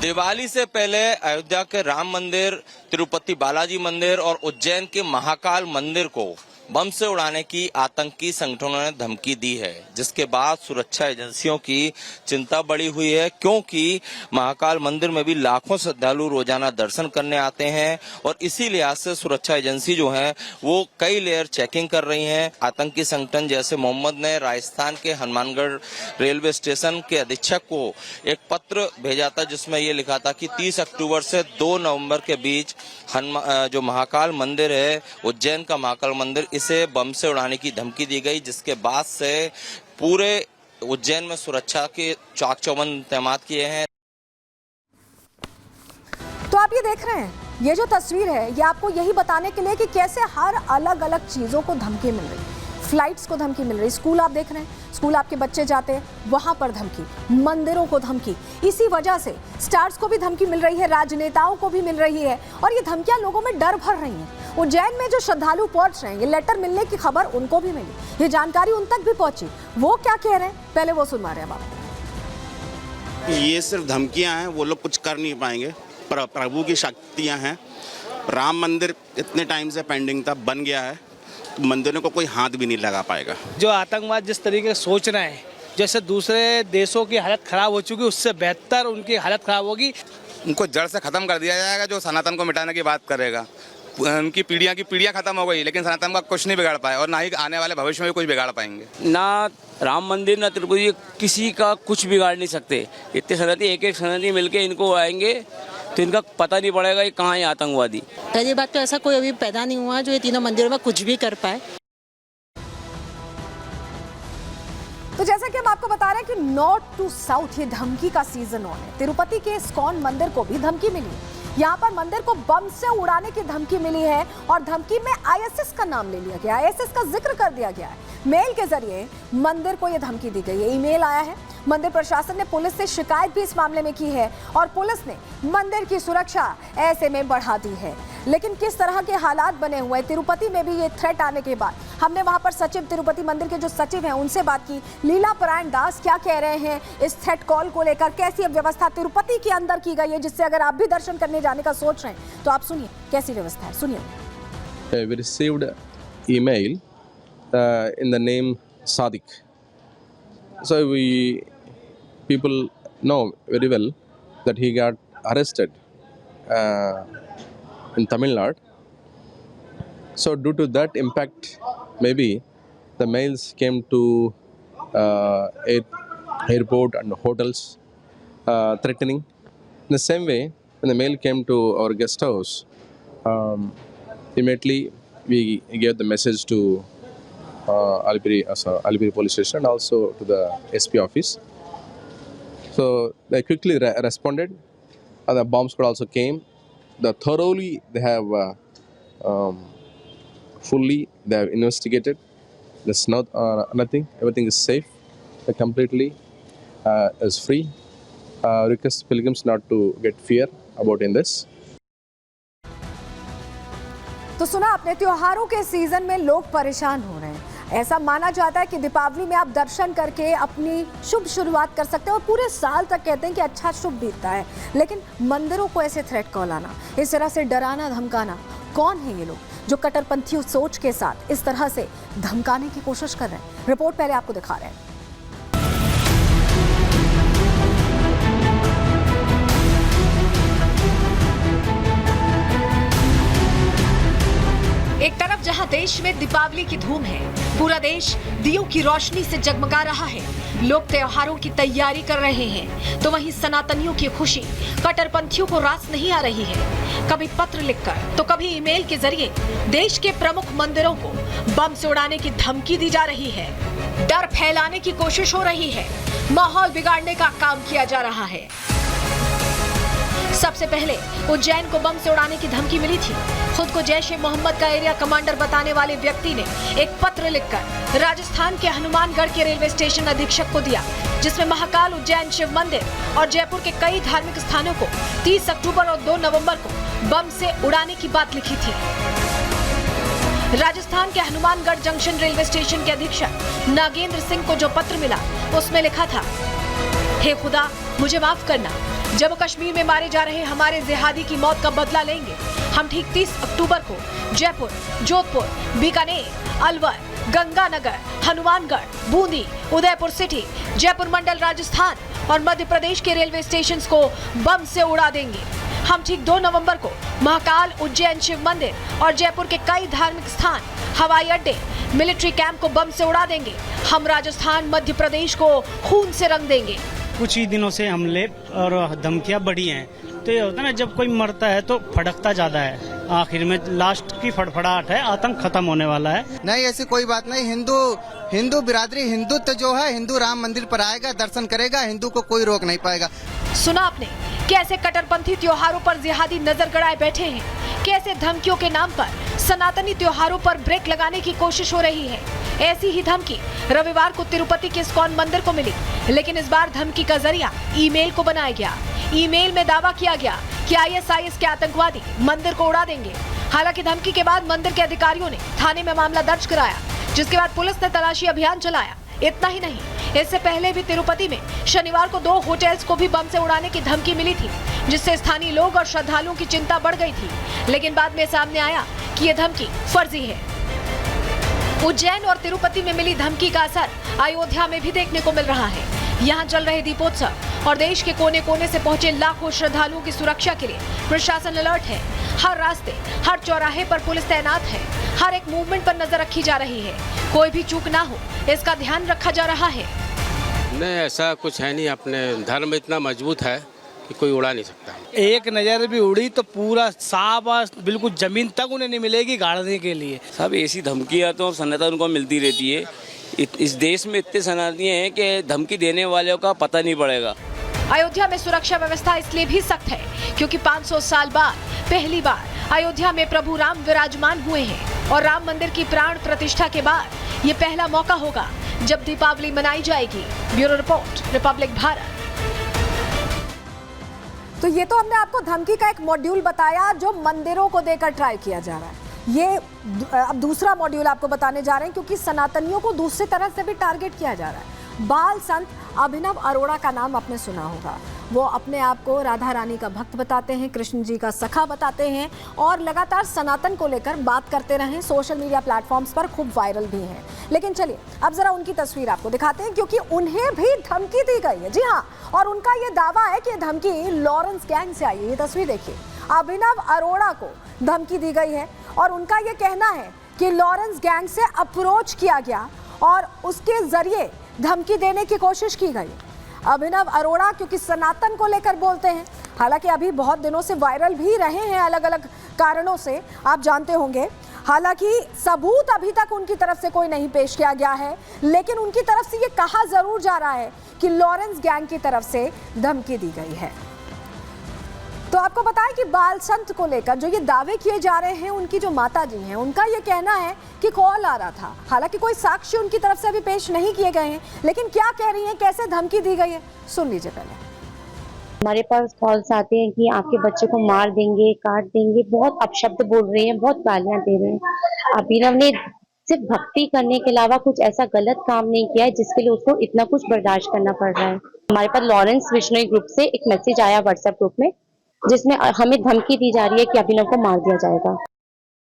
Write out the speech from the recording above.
दिवाली से पहले अयोध्या के राम मंदिर, तिरुपति बालाजी मंदिर और उज्जैन के महाकाल मंदिर को बम से उड़ाने की आतंकी संगठनों ने धमकी दी है, जिसके बाद सुरक्षा एजेंसियों की चिंता बढ़ी हुई है, क्योंकि महाकाल मंदिर में भी लाखों श्रद्धालु रोजाना दर्शन करने आते हैं और इसी लिहाज से सुरक्षा एजेंसी जो है वो कई लेयर चेकिंग कर रही हैं। आतंकी संगठन जैसे मोहम्मद ने राजस्थान के हनुमानगढ़ रेलवे स्टेशन के अधीक्षक को एक पत्र भेजा था, जिसमें ये लिखा था कि 30 अक्टूबर से 2 नवंबर के बीच जो महाकाल मंदिर है, उज्जैन का महाकाल मंदिर, इसे बम से उड़ाने की धमकी दी गई, जिसके बाद से पूरे उज्जैन में सुरक्षा के चाक चौबंद इंतजाम किए हैं। तो आप ये देख रहे हैं, ये जो तस्वीर है ये आपको यही बताने के लिए कि कैसे हर अलग अलग चीजों को धमकी मिल रही। फ्लाइट्स को धमकी मिल रही, स्कूल आप देख रहे हैं, स्कूल आपके बच्चे जाते हैं वहां पर धमकी, मंदिरों को धमकी। इसी वजह से स्टार्स को भी धमकी मिल रही है, राजनेताओं को भी मिल रही है और ये धमकियां लोगों में डर भर रही हैं। उज्जैन में जो श्रद्धालु पहुंच रहे हैं, ये लेटर मिलने की खबर उनको भी मिली, ये जानकारी उन तक भी पहुंची। वो क्या कह रहे हैं पहले वो सुनवा रहे हैं आप। ये सिर्फ धमकियां हैं, वो लोग कुछ कर नहीं पाएंगे। प्रभु की शक्तियां हैं। राम मंदिर इतने टाइम से पेंडिंग था, बन गया है, तो मंदिरों को कोई हाथ भी नहीं लगा पाएगा। जो आतंकवाद जिस तरीके से सोच रहे हैं, जैसे दूसरे देशों की हालत खराब हो चुकी, उससे बेहतर उनकी हालत खराब होगी। उनको जड़ से खत्म कर दिया जाएगा। जो सनातन को मिटाने की बात करेगा, उनकी पीढ़ियां खत्म हो गई, लेकिन सनातन का कुछ नहीं बिगाड़ पाए और ना ही आने वाले भविष्य में कुछ बिगाड़ पाएंगे। ना राम मंदिर ना तिरुपति, किसी का कुछ बिगाड़ नहीं सकते। इतने सनातनी एक सनातनी मिलके इनको आएंगे तो इनका पता नहीं पड़ेगा कि कहाँ है आतंकवादी। पहली बात तो ऐसा कोई अभी पैदा नहीं हुआ जो ये तीनों मंदिरों में कुछ भी कर पाए। तो जैसा कि हम आपको बता रहे हैं कि नॉर्थ टू साउथ ये धमकी का सीजन ऑन है। तिरुपति के इस्कॉन मंदिर को भी धमकी मिली, यहाँ पर मंदिर को बम से उड़ाने की धमकी मिली है और धमकी में आईएसएस का नाम ले लिया गया, आईएसएस का जिक्र कर दिया गया है। मेल के जरिए मंदिर को यह धमकी दी गई है, ईमेल आया है। मंदिर प्रशासन ने पुलिस से शिकायत भी इस मामले में की है और पुलिस ने मंदिर की सुरक्षा ऐसे में बढ़ा दी है। लेकिन किस तरह के हालात बने हुए हैं तिरुपति में भी ये थ्रेट आने के बाद, हमने वहां पर सचिव तिरुपति मंदिर के जो सचिव हैं उनसे बात की। लीला परायण दास क्या कह रहे हैं इस थ्रेट कॉल को लेकर, कैसी व्यवस्था तिरुपति के अंदर की गई है, जिससे अगर आप भी दर्शन करने जाने का सोच रहे हैं तो आप सुनिए कैसी व्यवस्था है, सुनिए। We received email in the name Sadiq. So people know very well that he got arrested in Tamil Nadu. So due to that impact, maybe the mails came to airport and hotels threatening. In the same way, when the mail came to our guest house, immediately we gave the message to Alipuri police station and also to the SP office. So they quickly responded, and the bomb squad also came. Thoroughly they have fully they have investigated. There's nothing. Everything is safe. They completely is free. Request pilgrims not to get fear about in this. तो सुना आपने, त्योहारों के season में लोग परेशान हो रहे हैं। ऐसा माना जाता है कि दीपावली में आप दर्शन करके अपनी शुभ शुरुआत कर सकते हैं और पूरे साल तक कहते हैं कि अच्छा शुभ बीतता है। लेकिन मंदिरों को ऐसे थ्रेट कॉल आना, इस तरह से डराना धमकाना, कौन है ये लोग जो कट्टरपंथी सोच के साथ इस तरह से धमकाने की कोशिश कर रहे हैं? रिपोर्ट पहले आपको दिखा रहे हैं। एक तरफ जहां देश में दीपावली की धूम है, पूरा देश दियों की रोशनी से जगमगा रहा है, लोग त्योहारों की तैयारी कर रहे हैं, तो वहीं सनातनियों की खुशी कट्टरपंथियों को रास नहीं आ रही है। कभी पत्र लिखकर तो कभी ईमेल के जरिए देश के प्रमुख मंदिरों को बम से उड़ाने की धमकी दी जा रही है, डर फैलाने की कोशिश हो रही है, माहौल बिगाड़ने का काम किया जा रहा है। सबसे पहले उज्जैन को बम से उड़ाने की धमकी मिली थी। खुद को जैश-ए-मोहम्मद का एरिया कमांडर बताने वाले व्यक्ति ने एक पत्र लिखकर राजस्थान के हनुमानगढ़ के रेलवे स्टेशन अधीक्षक को दिया, जिसमें महाकाल, उज्जैन शिव मंदिर और जयपुर के कई धार्मिक स्थानों को 30 अक्टूबर और 2 नवंबर को बम से उड़ाने की बात लिखी थी। राजस्थान के हनुमानगढ़ जंक्शन रेलवे स्टेशन के अधीक्षक नागेंद्र सिंह को जो पत्र मिला उसमें लिखा था, हे खुदा, मुझे माफ करना, जम्मू कश्मीर में मारे जा रहे हमारे जिहादी की मौत का बदला लेंगे। हम ठीक 30 अक्टूबर को जयपुर, जोधपुर, बीकानेर, अलवर, गंगानगर, हनुमानगढ़, बूंदी, उदयपुर सिटी, जयपुर मंडल राजस्थान और मध्य प्रदेश के रेलवे स्टेशन को बम से उड़ा देंगे। हम ठीक 2 नवंबर को महाकाल, उज्जैन शिव मंदिर और जयपुर के कई धार्मिक स्थान, हवाई अड्डे, मिलिट्री कैंप को बम से उड़ा देंगे। हम राजस्थान, मध्य प्रदेश को खून से रंग देंगे। कुछ ही दिनों से हमले और धमकियां बढ़ी हैं, तो ये होता है ना, जब कोई मरता है तो फड़कता ज्यादा है, आखिर में लास्ट की फड़फड़ाहट है, आतंक खत्म होने वाला है। नहीं, ऐसी कोई बात नहीं। हिंदू बिरादरी, हिंदुत्व जो है, हिंदू राम मंदिर पर आएगा, दर्शन करेगा, हिंदू को कोई रोक नहीं पाएगा। सुना आपने कैसे कट्टरपंथी त्योहारों पर जिहादी नजर गड़ाए बैठे हैं, कैसे धमकियों के नाम पर सनातनी त्योहारों पर ब्रेक लगाने की कोशिश हो रही है। ऐसी ही धमकी रविवार को तिरुपति के इस्कॉन मंदिर को मिली, लेकिन इस बार धमकी का जरिया ईमेल को बनाया गया। ईमेल में दावा किया गया कि ISIS के आतंकवादी मंदिर को उड़ा देंगे। हालांकि धमकी के बाद मंदिर के अधिकारियों ने थाने में मामला दर्ज कराया, जिसके बाद पुलिस ने तलाशी अभियान चलाया। इतना ही नहीं, इससे पहले भी तिरुपति में शनिवार को 2 होटल्स को भी बम से उड़ाने की धमकी मिली थी, जिससे स्थानीय लोग और श्रद्धालुओं की चिंता बढ़ गई थी। लेकिन बाद में सामने आया कि ये धमकी फर्जी है। उज्जैन और तिरुपति में मिली धमकी का असर अयोध्या में भी देखने को मिल रहा है। यहाँ चल रहे दीपोत्सव और देश के कोने कोने से पहुंचे लाखों श्रद्धालुओं की सुरक्षा के लिए प्रशासन अलर्ट है। हर रास्ते, हर चौराहे पर पुलिस तैनात है। हर एक मूवमेंट पर नजर रखी जा रही है, कोई भी चूक ना हो इसका ध्यान रखा जा रहा है। नहीं, ऐसा कुछ है नहीं, अपने धर्म इतना मजबूत है कि कोई उड़ा नहीं सकता। एक नजर भी उड़ी तो पूरा साफ बिल्कुल जमीन तक उन्हें नहीं मिलेगी गाड़ने के लिए। सब ऐसी धमकियाँ तो सनातन को मिलती रहती है। इस देश में इतने सनातनी हैं कि धमकी देने वालों का पता नहीं पड़ेगा। अयोध्या में सुरक्षा व्यवस्था इसलिए भी सख्त है क्योंकि 500 साल बाद पहली बार अयोध्या में प्रभु राम विराजमान हुए हैं और राम मंदिर की प्राण प्रतिष्ठा के बाद ये पहला मौका होगा जब दीपावली मनाई जाएगी। Bureau report, Republic Bharat. तो ये तो हमने आपको धमकी का एक मॉड्यूल बताया जो मंदिरों को देकर ट्राई किया जा रहा है। ये अब दूसरा मॉड्यूल आपको बताने जा रहे हैं क्योंकि सनातनियों को दूसरी तरह से भी टारगेट किया जा रहा है। बाल संत अभिनव अरोड़ा का नाम आपने सुना होगा। वो अपने आप को राधा रानी का भक्त बताते हैं, कृष्ण जी का सखा बताते हैं और लगातार सनातन को लेकर बात करते रहे। सोशल मीडिया प्लेटफॉर्म्स पर खूब वायरल भी हैं। लेकिन चलिए अब जरा उनकी तस्वीर आपको दिखाते हैं क्योंकि उन्हें भी धमकी दी गई है। जी हाँ, और उनका ये दावा है कि ये धमकी लॉरेंस गैंग से आई है। ये तस्वीर देखिए, अभिनव अरोड़ा को धमकी दी गई है और उनका ये कहना है कि लॉरेंस गैंग से अप्रोच किया गया और उसके जरिए धमकी देने की कोशिश की गई। अभिनव अरोड़ा क्योंकि सनातन को लेकर बोलते हैं, हालांकि अभी बहुत दिनों से वायरल भी रहे हैं अलग अलग कारणों से, आप जानते होंगे। हालांकि सबूत अभी तक उनकी तरफ से कोई नहीं पेश किया गया है, लेकिन उनकी तरफ से ये कहा जरूर जा रहा है कि लॉरेंस गैंग की तरफ से धमकी दी गई है। तो आपको बताएं कि बाल संत को लेकर जो ये दावे किए जा रहे हैं, उनकी जो माता जी हैं, उनका ये कहना है कि कॉल आ रहा था। हालांकि कोई साक्ष्य उनकी तरफ से अभी पेश नहीं किए गए हैं, लेकिन क्या कह रही हैं, कैसे धमकी दी गई है, सुन लीजिए पहले। हमारे पास कॉल्स आते हैं कि आपके बच्चे को मार देंगे, काट देंगे, बहुत अपशब्द बोल रहे हैं, बहुत गालियां दे रहे हैं। अभिनव ने सिर्फ भक्ति करने के अलावा कुछ ऐसा गलत काम नहीं किया है जिसके लिए उसको इतना कुछ बर्दाश्त करना पड़ रहा है। हमारे पास लॉरेंस विश्नोई ग्रुप से एक मैसेज आया व्हाट्सएप ग्रुप में, जिसमें हमें धमकी दी जा रही है कि अभिनव को मार दिया जाएगा।